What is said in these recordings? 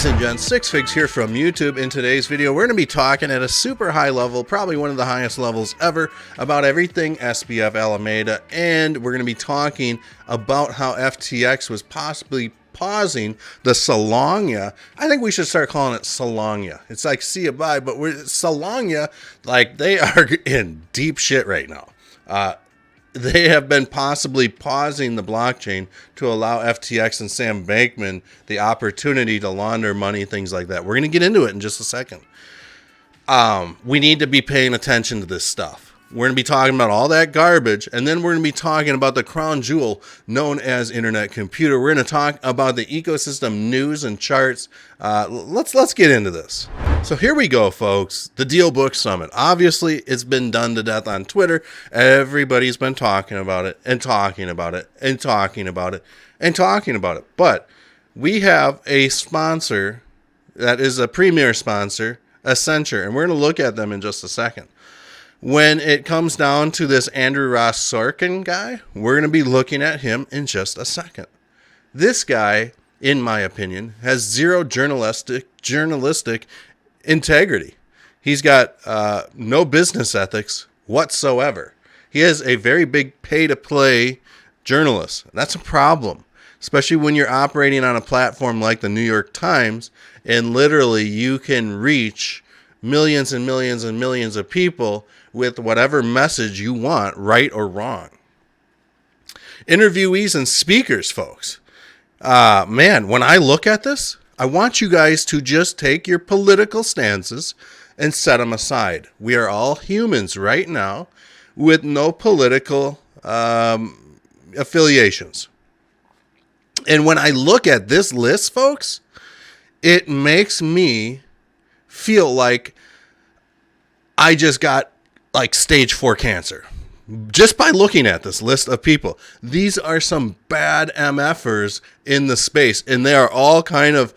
and gents, Six Figs here from YouTube. In today's video, we're going to be talking at a super high level, probably one of the highest levels ever, about everything SBF Alameda, and we're going to be talking about how FTX was possibly pausing the Solana. I think we should start calling it Solana. It's like see you bye, but Solana, like they are in deep shit right now. They have been possibly pausing the blockchain to allow FTX and Sam Bankman the opportunity to launder money, things like that. We're going to get into it in just a second. We need to be paying attention to this stuff. We're going to be talking about all that garbage, and then we're going to be talking about the crown jewel known as Internet Computer. We're going to talk about the ecosystem news and charts. Let's get into this. So here we go, folks. The Dealbook Summit. Obviously, it's been done to death on Twitter. Everybody's been talking about it and talking about it and talking about it and talking about it. But we have a sponsor that is a premier sponsor, Accenture, and we're going to look at them in just a second. When it comes down to this Andrew Ross Sorkin guy, we're going to be looking at him in just a second. This guy, in my opinion, has zero journalistic integrity. He's got no business ethics whatsoever. He is a very big pay-to-play journalist. That's a problem, especially when you're operating on a platform like the New York Times, and literally you can reach millions and millions and millions of people with whatever message you want, right or wrong. Interviewees and speakers, folks. Man, when I look at this, I want you guys to just take your political stances and set them aside. We are all humans right now with no political affiliations. And when I look at this list, folks, it makes me feel like I just got like stage 4 cancer just by looking at this list of people. These are some bad MFers in the space, and they are all kind of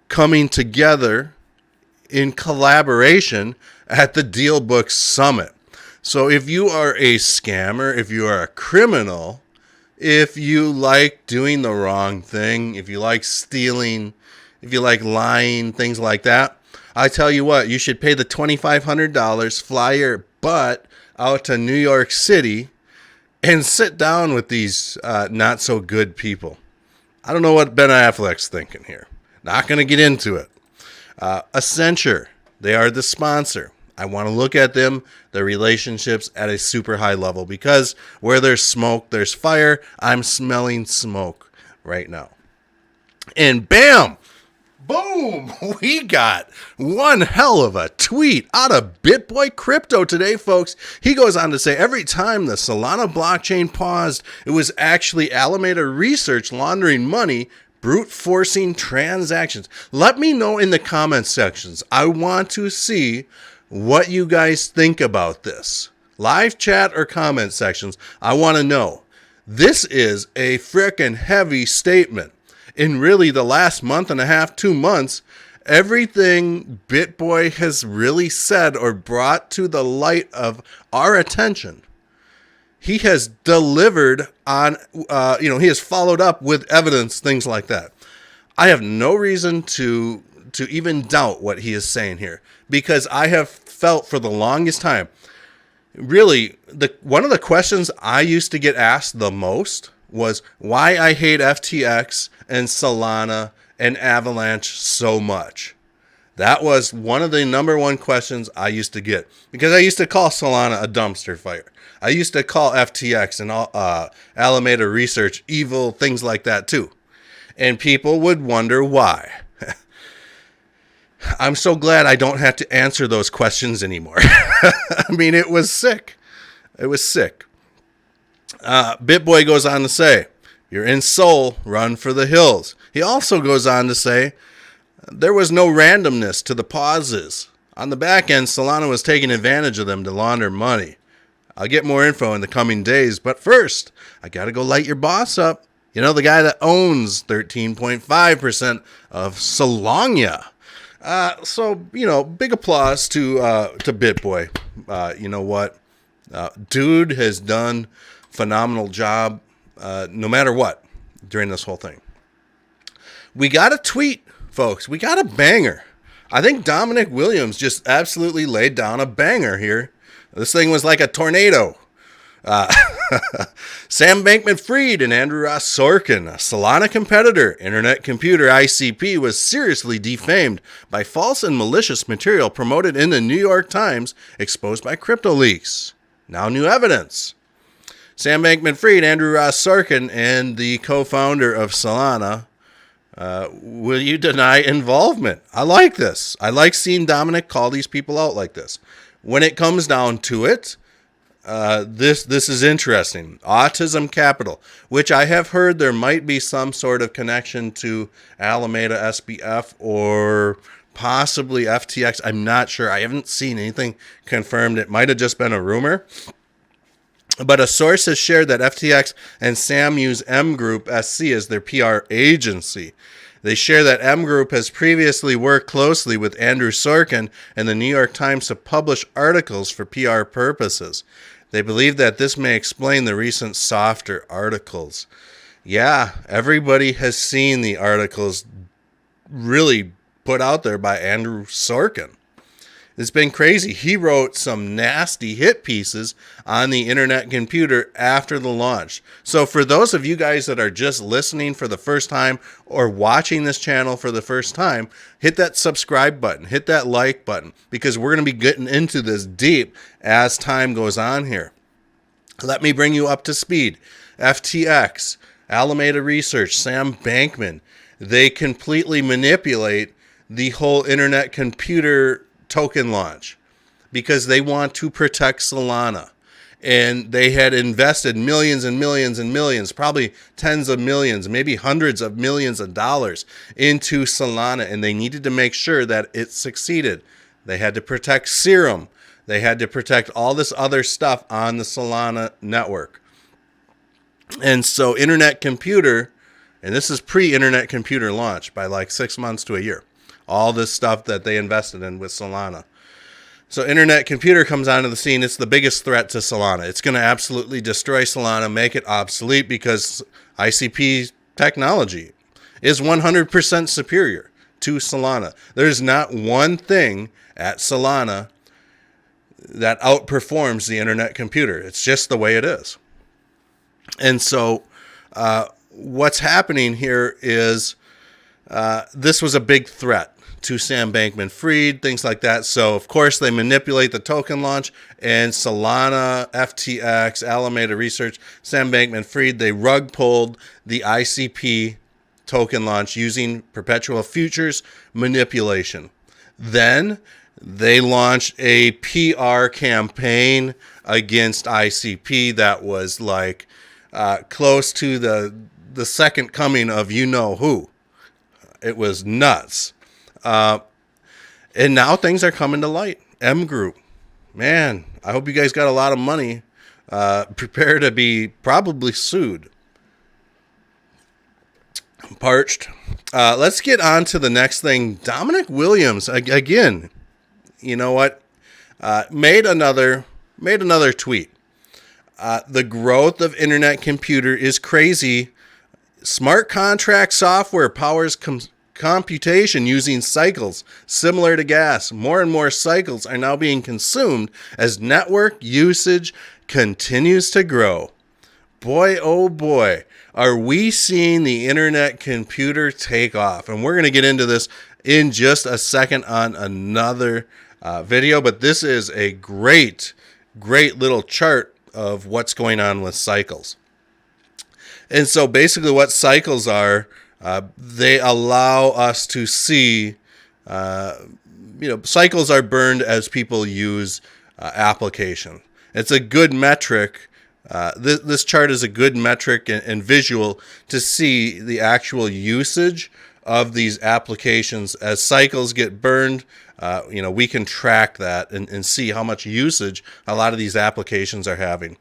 coming together in collaboration at the Dealbook Summit. So if you are a scammer, if you are a criminal, if you like doing the wrong thing, if you like stealing, if you like lying, things like that, I tell you what, you should pay the $2,500, fly your butt out to New York City and sit down with these not so good people. I don't know what Ben Affleck's thinking here. Not going to get into it. Accenture, they are the sponsor. I want to look at them, their relationships at a super high level, because where there's smoke, there's fire. I'm smelling smoke right now. And bam! Boom! We got one hell of a tweet out of BitBoy Crypto today, folks. He goes on to say, every time the Solana blockchain paused, it was actually Alameda Research laundering money, brute forcing transactions. Let me know in the comment sections. I want to see what you guys think about this. Live chat or comment sections. I want to know. This is a frickin' heavy statement. In really the last month and a half, 2 months, everything BitBoy has really said or brought to the light of our attention, he has delivered on, he has followed up with evidence, things like that. I have no reason to even doubt what he is saying here, because I have felt for the longest time, really, one of the questions I used to get asked the most was why I hate FTX and Solana and Avalanche so much. That was one of the number one questions I used to get, because I used to call Solana a dumpster fire. I used to call FTX and Alameda Research evil, things like that too. And people would wonder why. I'm so glad I don't have to answer those questions anymore. I mean, it was sick. It was sick. BitBoy goes on to say, you're in Seoul, run for the hills. He also goes on to say, there was no randomness to the pauses. On the back end, Solana was taking advantage of them to launder money. I'll get more info in the coming days, but first, I got to go light your boss up. You know, the guy that owns 13.5% of Solana. So, big applause to BitBoy. You know what? Dude has done phenomenal job no matter what during this whole thing. We got a tweet folks. We got a banger. I think Dominic Williams just absolutely laid down a banger here. This thing was like a tornado. Sam Bankman-Fried and Andrew Ross Sorkin, a Solana competitor, Internet Computer ICP, was seriously defamed by false and malicious material promoted in the New York Times, exposed by CryptoLeaks. Now new evidence. Sam Bankman-Fried, Andrew Ross Sorkin, and the co-founder of Solana, will you deny involvement? I like this. I like seeing Dominic call these people out like this. When it comes down to it, this is interesting. Autism Capital, which I have heard there might be some sort of connection to Alameda SBF or possibly FTX. I'm not sure. I haven't seen anything confirmed. It might have just been a rumor. But a source has shared that FTX and Sam use M Group SC as their PR agency. They share that M Group has previously worked closely with Andrew Sorkin and the New York Times to publish articles for PR purposes. They believe that this may explain the recent softer articles. Yeah, everybody has seen the articles really put out there by Andrew Sorkin. It's been crazy. He wrote some nasty hit pieces on the Internet Computer after the launch. So for those of you guys that are just listening for the first time or watching this channel for the first time, hit that subscribe button, hit that like button, because we're going to be getting into this deep as time goes on here. Let me bring you up to speed. FTX, Alameda Research, Sam Bankman, they completely manipulate the whole Internet Computer token launch because they want to protect Solana. And they had invested millions and millions and millions, probably tens of millions, maybe hundreds of millions of dollars into Solana, and they needed to make sure that it succeeded. They had to protect Serum. They had to protect all this other stuff on the Solana network. And so Internet Computer, and this is pre-Internet Computer launch by like 6 months to a year, all this stuff that they invested in with Solana. So Internet Computer comes onto the scene. It's the biggest threat to Solana. It's going to absolutely destroy Solana, make it obsolete, because ICP technology is 100% superior to Solana. There's not one thing at Solana that outperforms the Internet Computer. It's just the way it is. And so what's happening here is this was a big threat to Sam Bankman-Fried, things like that. So, of course, they manipulate the token launch, and Solana, FTX, Alameda Research, Sam Bankman-Fried, they rug pulled the ICP token launch using perpetual futures manipulation. Then they launched a PR campaign against ICP that was like close to the second coming of you-know-who. It was nuts. And now things are coming to light. M Group. Man, I hope you guys got a lot of money. Prepare to be probably sued. I'm parched. Let's get on to the next thing. Dominic Williams, again, you know what? Made another tweet. The growth of Internet Computer is crazy. Smart contract software powers computation using cycles similar to gas. More and more cycles are now being consumed as network usage continues to grow. Boy, oh boy, are we seeing the Internet Computer take off. And we're going to get into this in just a second on another video, but this is a great little chart of what's going on with cycles. And so basically what cycles are, they allow us to see, cycles are burned as people use application. It's a good metric. This chart is a good metric and visual to see the actual usage of these applications. As cycles get burned, we can track that and see how much usage a lot of these applications are having.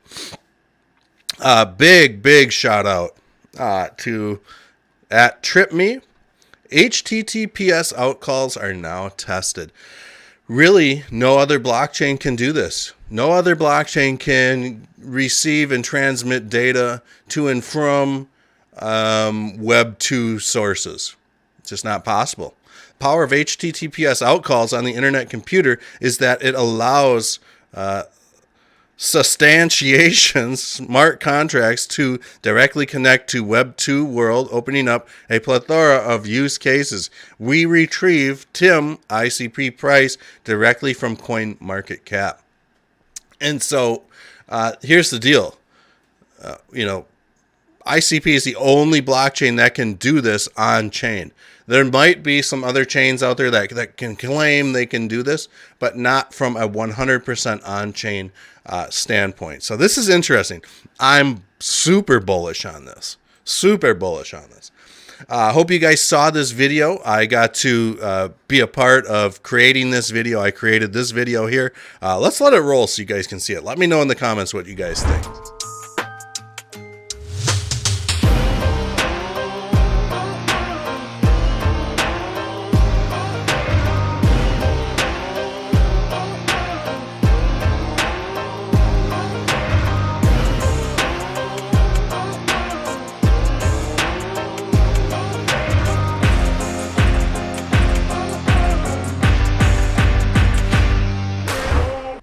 Big shout out to @TripMe. HTTPS outcalls are now tested. Really, no other blockchain can do this. No other blockchain can receive and transmit data to and from Web 2 sources. It's just not possible. power of HTTPS outcalls on the internet computer is that it allows substantiation smart contracts to directly connect to Web 2 world, opening up a plethora of use cases. We retrieve TIM ICP price directly from CoinMarketCap. And so here's the deal. ICP is the only blockchain that can do this on chain. There might be some other chains out there that can claim they can do this, but not from a 100% on-chain standpoint. So this is interesting. I'm super bullish on this. Super bullish on this. Hope you guys saw this video. I got to be a part of creating this video. I created this video here. Let's let it roll so you guys can see it. Let me know in the comments what you guys think.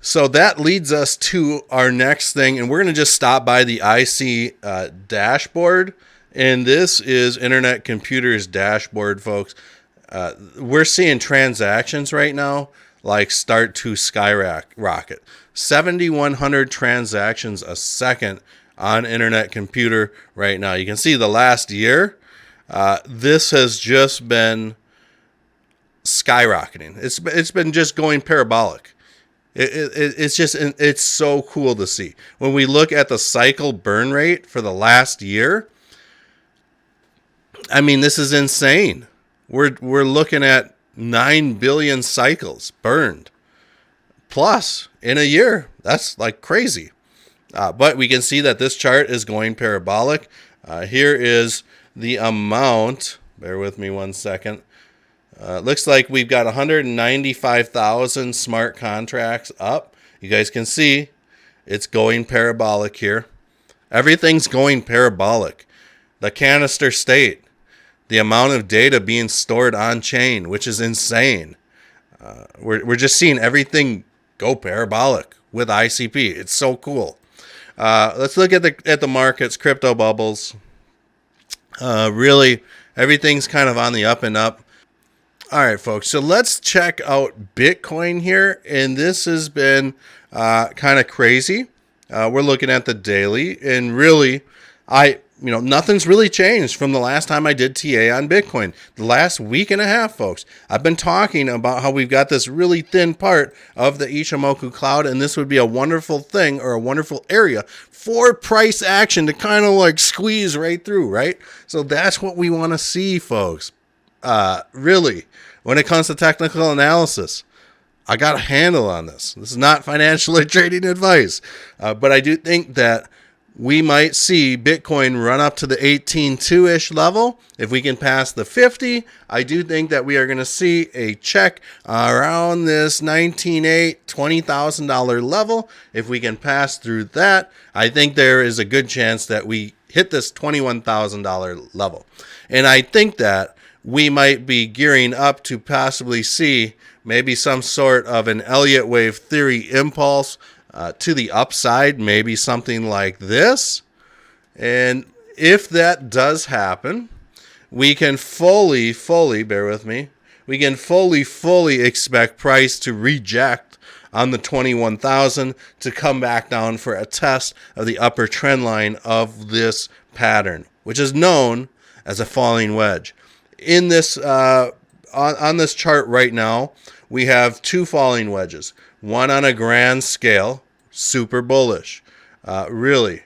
So that leads us to our next thing, and we're going to just stop by the IC dashboard. And this is Internet Computer's dashboard, folks. We're seeing transactions right now like start to skyrocket. 7,100 transactions a second on Internet Computer right now. You can see the last year, this has just been skyrocketing. It's been just going parabolic. It's so cool to see. When we look at the cycle burn rate for the last year, I mean, this is insane. We're looking at 9 billion cycles burned plus in a year. That's like crazy. But we can see that this chart is going parabolic. Here is the amount. Bear with me one second. Looks like we've got 195,000 smart contracts up. You guys can see it's going parabolic here. Everything's going parabolic. The canister state, the amount of data being stored on chain, which is insane. We're just seeing everything go parabolic with ICP. It's so cool. Let's look at the markets, crypto bubbles. Really, everything's kind of on the up and up. All right, folks, so let's check out Bitcoin here, and this has been kind of crazy. We're looking at the daily, and really, nothing's really changed from the last time I did TA on Bitcoin. The last week and a half, folks, I've been talking about how we've got this really thin part of the Ichimoku cloud, and this would be a wonderful thing or a wonderful area for price action to kind of like squeeze right through, right? So that's what we want to see, folks. Really, when it comes to technical analysis, I got a handle on this. This is not financial or trading advice, but I do think that we might see Bitcoin run up to the 18.2-ish level. If we can pass the 50, I do think that we are going to see a check around this $19,800, $20,000 level. If we can pass through that, I think there is a good chance that we hit this $21,000 level. And I think that we might be gearing up to possibly see maybe some sort of an Elliott wave theory impulse to the upside, maybe something like this. And if that does happen, we can fully, bear with me, we can fully expect price to reject on the 21,000 to come back down for a test of the upper trend line of this pattern, which is known as a falling wedge. In this on this chart right now, we have two falling wedges. One on a grand scale, super bullish, really,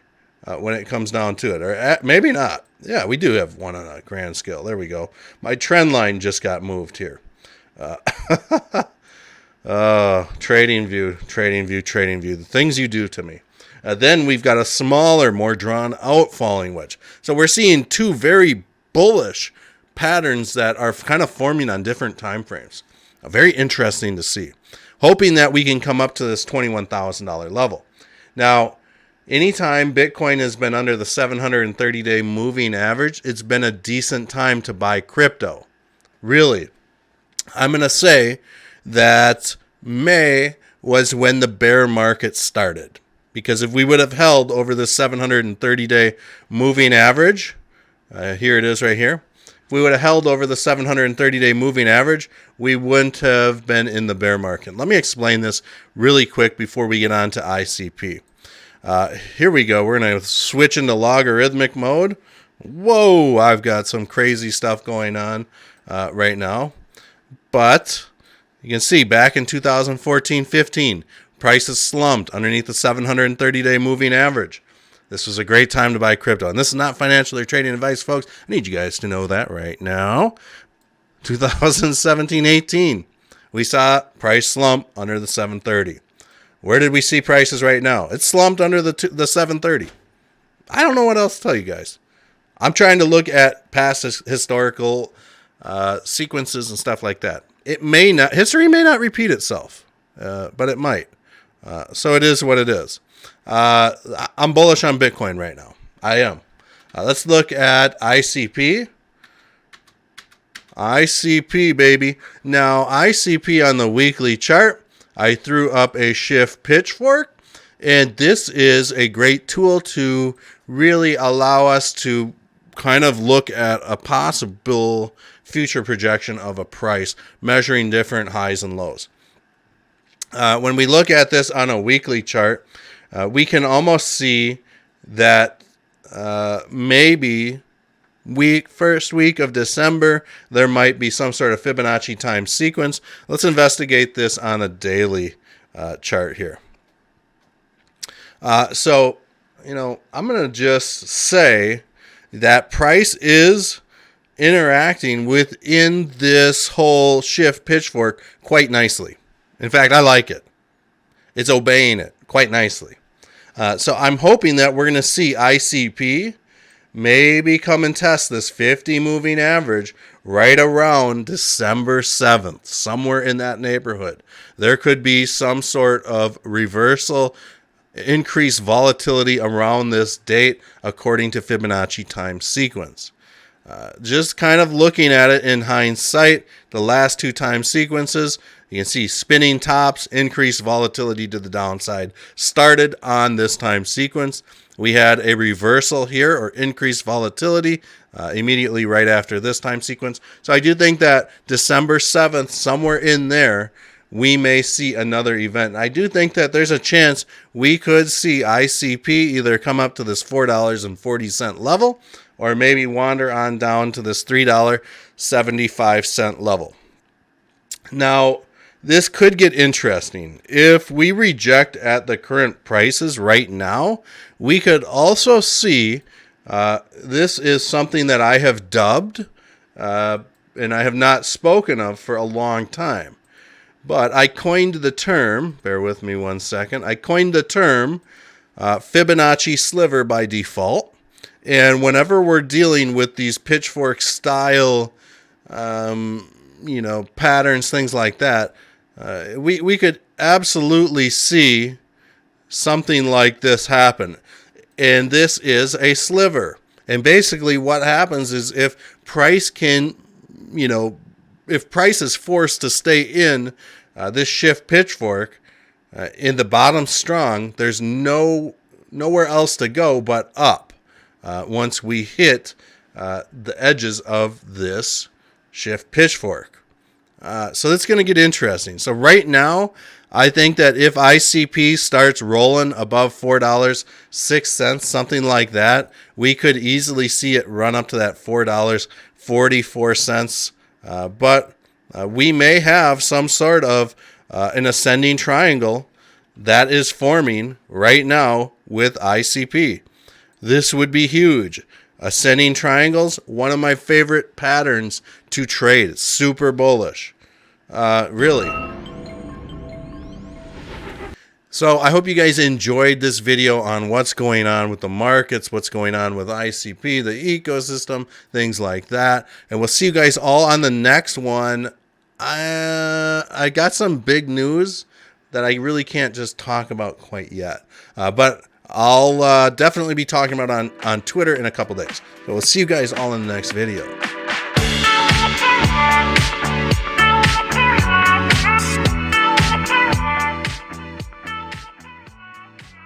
when it comes down to it. Or maybe not. Yeah, we do have one on a grand scale. There we go. My trend line just got moved here. Trading view. The things you do to me. Then we've got a smaller, more drawn out falling wedge. So we're seeing two very bullish patterns that are kind of forming on different time frames. Very interesting to see. Hoping that we can come up to this $21,000 level. Now, anytime Bitcoin has been under the 730-day moving average, it's been a decent time to buy crypto. Really. I'm going to say that May was when the bear market started. Because if we would have held over the 730-day moving average, here it is right here. If we would have held over the 730-day moving average, we wouldn't have been in the bear market. Let me explain this really quick before we get on to ICP. Here we go. We're going to switch into logarithmic mode. Whoa, I've got some crazy stuff going on right now. But you can see back in 2014-15, prices slumped underneath the 730-day moving average. This was a great time to buy crypto. And this is not financial or trading advice, folks. I need you guys to know that right now. 2017-18, we saw price slump under the 730. Where did we see prices right now? It's slumped under the 730. I don't know what else to tell you guys. I'm trying to look at past historical sequences and stuff like that. History may not repeat itself, but it might. So it is what it is. I'm bullish on Bitcoin right now. I am. Let's look at ICP. ICP, baby. Now, ICP on the weekly chart, I threw up a shift pitchfork, and this is a great tool to really allow us to kind of look at a possible future projection of a price, measuring different highs and lows. When we look at this on a weekly chart, we can almost see that maybe first week of December, there might be some sort of Fibonacci time sequence. Let's investigate this on a daily chart here. So, I'm going to just say that price is interacting within this whole shift pitchfork quite nicely. In fact, I like it. It's obeying it quite nicely. So I'm hoping that we're going to see ICP maybe come and test this 50 moving average right around December 7th, somewhere in that neighborhood. There could be some sort of reversal, increased volatility around this date according to Fibonacci time sequence. Just kind of looking at it in hindsight, the last two time sequences, you can see spinning tops, increased volatility to the downside, started on this time sequence. We had a reversal here, or increased volatility, immediately right after this time sequence. So I do think that December 7th, somewhere in there, we may see another event. I do think that there's a chance we could see ICP either come up to this $4.40 level, or maybe wander on down to this $3.75 level. Now, this could get interesting. If we reject at the current prices right now, we could also see, this is something that I have dubbed, and I have not spoken of for a long time. But I coined the term, bear with me one second, I coined the term Fibonacci sliver by default. And whenever we're dealing with these pitchfork style, patterns, things like that, we could absolutely see something like this happen. And this is a sliver. And basically what happens is if price is forced to stay in this shift pitchfork in the bottom strong, there's nowhere else to go but up once we hit the edges of this shift pitchfork. So that's going to get interesting. So right now, I think that if ICP starts rolling above $4.06, something like that, we could easily see it run up to that $4.44. But we may have some sort of an ascending triangle that is forming right now with ICP. This would be huge. Ascending triangles, one of my favorite patterns to trade. It's super bullish. Really. So I hope you guys enjoyed this video on what's going on with the markets, what's going on with ICP, the ecosystem, things like that. And we'll see you guys all on the next one. I got some big news that I really can't just talk about quite yet. But I'll definitely be talking about it on Twitter in a couple days. So we'll see you guys all in the next video.